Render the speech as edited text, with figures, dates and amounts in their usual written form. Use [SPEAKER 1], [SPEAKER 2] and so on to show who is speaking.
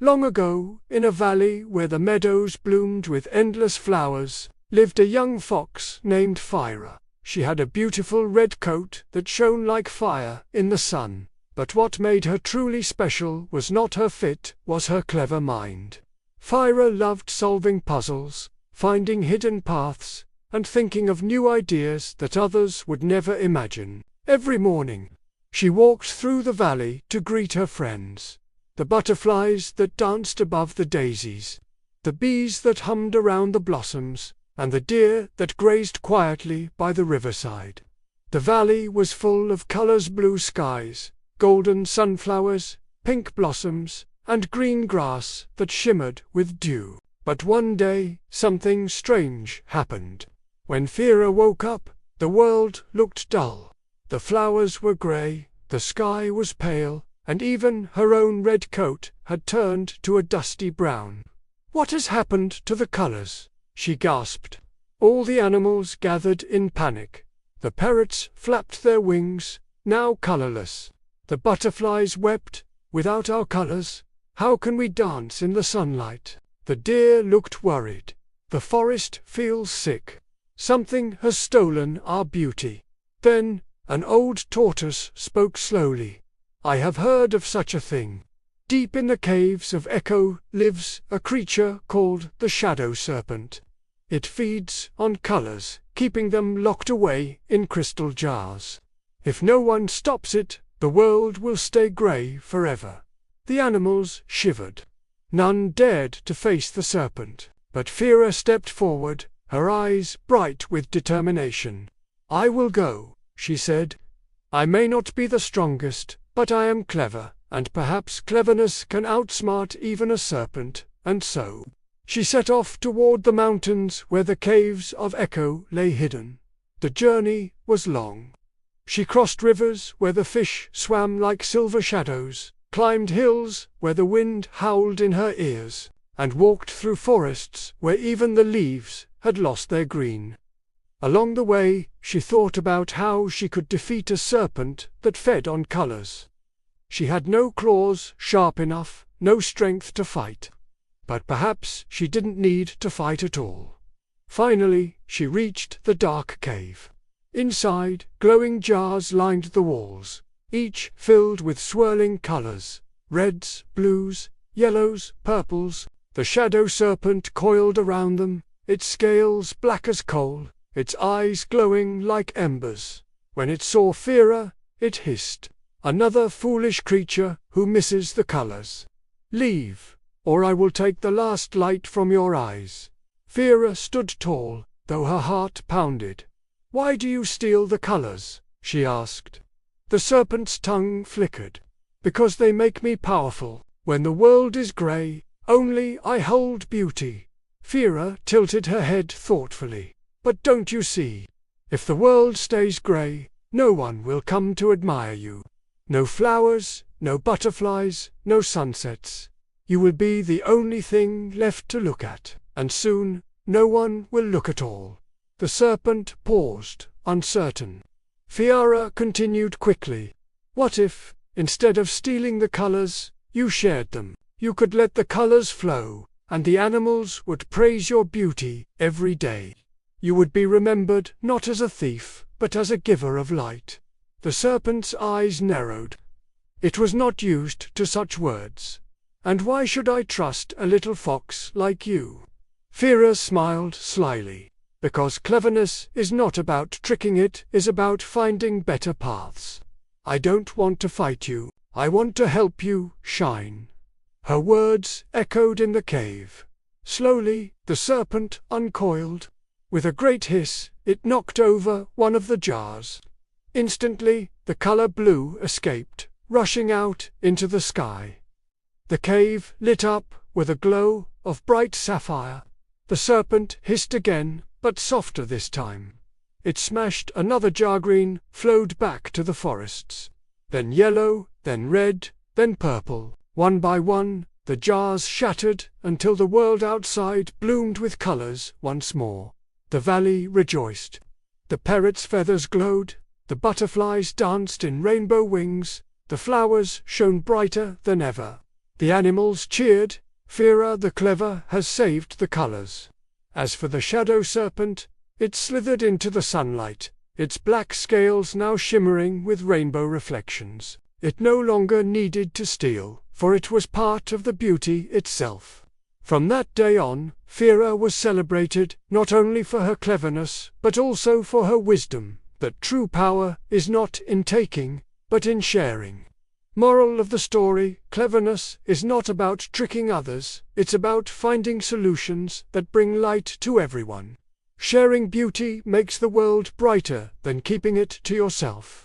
[SPEAKER 1] Long ago, in a valley where the meadows bloomed with endless flowers, lived a young fox named Fira. She had a beautiful red coat that shone like fire in the sun. But what made her truly special was not her fit, was her clever mind. Fira loved solving puzzles, finding hidden paths, and thinking of new ideas that others would never imagine. Every morning, she walked through the valley to greet her friends. The butterflies that danced above the daisies, the bees that hummed around the blossoms, and the deer that grazed quietly by the riverside. The valley was full of colors: blue skies, golden sunflowers, pink blossoms, and green grass that shimmered with dew. But one day, something strange happened. When Fira woke up, the world looked dull. The flowers were gray, the sky was pale, and even her own red coat had turned to a dusty brown. "What has happened to the colors?" she gasped. All the animals gathered in panic. The parrots flapped their wings, now colorless. The butterflies wept, "Without our colors, how can we dance in the sunlight?" The deer looked worried. "The forest feels sick. Something has stolen our beauty." Then an old tortoise spoke slowly. "I have heard of such a thing. Deep in the caves of Echo lives a creature called the Shadow Serpent. It feeds on colors, keeping them locked away in crystal jars. If no one stops it, the world will stay gray forever." The animals shivered. None dared to face the serpent, but Fira stepped forward, her eyes bright with determination. "I will go," she said. "I may not be the strongest, but I am clever, and perhaps cleverness can outsmart even a serpent." And so she set off toward the mountains where the caves of Echo lay hidden. The journey was long. She crossed rivers where the fish swam like silver shadows, climbed hills where the wind howled in her ears, and walked through forests where even the leaves had lost their green. Along the way, she thought about how she could defeat a serpent that fed on colors. She had no claws sharp enough, no strength to fight. But perhaps she didn't need to fight at all. Finally, she reached the dark cave. Inside, glowing jars lined the walls, each filled with swirling colors: reds, blues, yellows, purples. The shadow serpent coiled around them, its scales black as coal, its eyes glowing like embers. When it saw Fira, it hissed, "Another foolish creature who misses the colors. Leave, or I will take the last light from your eyes." Fira stood tall, though her heart pounded. "Why do you steal the colors?" she asked. The serpent's tongue flickered. "Because they make me powerful. When the world is gray, only I hold beauty." Fira tilted her head thoughtfully. "But don't you see? If the world stays gray, no one will come to admire you. No flowers, no butterflies, no sunsets. You will be the only thing left to look at, and soon no one will look at all." The serpent paused, uncertain. Fira continued quickly. "What if, instead of stealing the colors, you shared them? You could let the colors flow, and the animals would praise your beauty every day. You would be remembered not as a thief, but as a giver of light." The serpent's eyes narrowed. It was not used to such words. "And why should I trust a little fox like you?" Fira smiled slyly. "Because cleverness is not about tricking, it is about finding better paths. I don't want to fight you, I want to help you shine." Her words echoed in the cave. Slowly, the serpent uncoiled. With a great hiss, it knocked over one of the jars. Instantly, the color blue escaped, rushing out into the sky. The cave lit up with a glow of bright sapphire. The serpent hissed again, but softer this time. It smashed another jar. Green flowed back to the forests. Then yellow, then red, then purple. One by one, the jars shattered until the world outside bloomed with colors once more. The valley rejoiced. The parrot's feathers glowed, the butterflies danced in rainbow wings, the flowers shone brighter than ever. The animals cheered. Fira the clever has saved the colors. As for the shadow serpent, it slithered into the sunlight, its black scales now shimmering with rainbow reflections. It no longer needed to steal, for it was part of the beauty itself. From that day on, Fira was celebrated not only for her cleverness, but also for her wisdom, that true power is not in taking, but in sharing. Moral of the story: cleverness is not about tricking others, it's about finding solutions that bring light to everyone. Sharing beauty makes the world brighter than keeping it to yourself.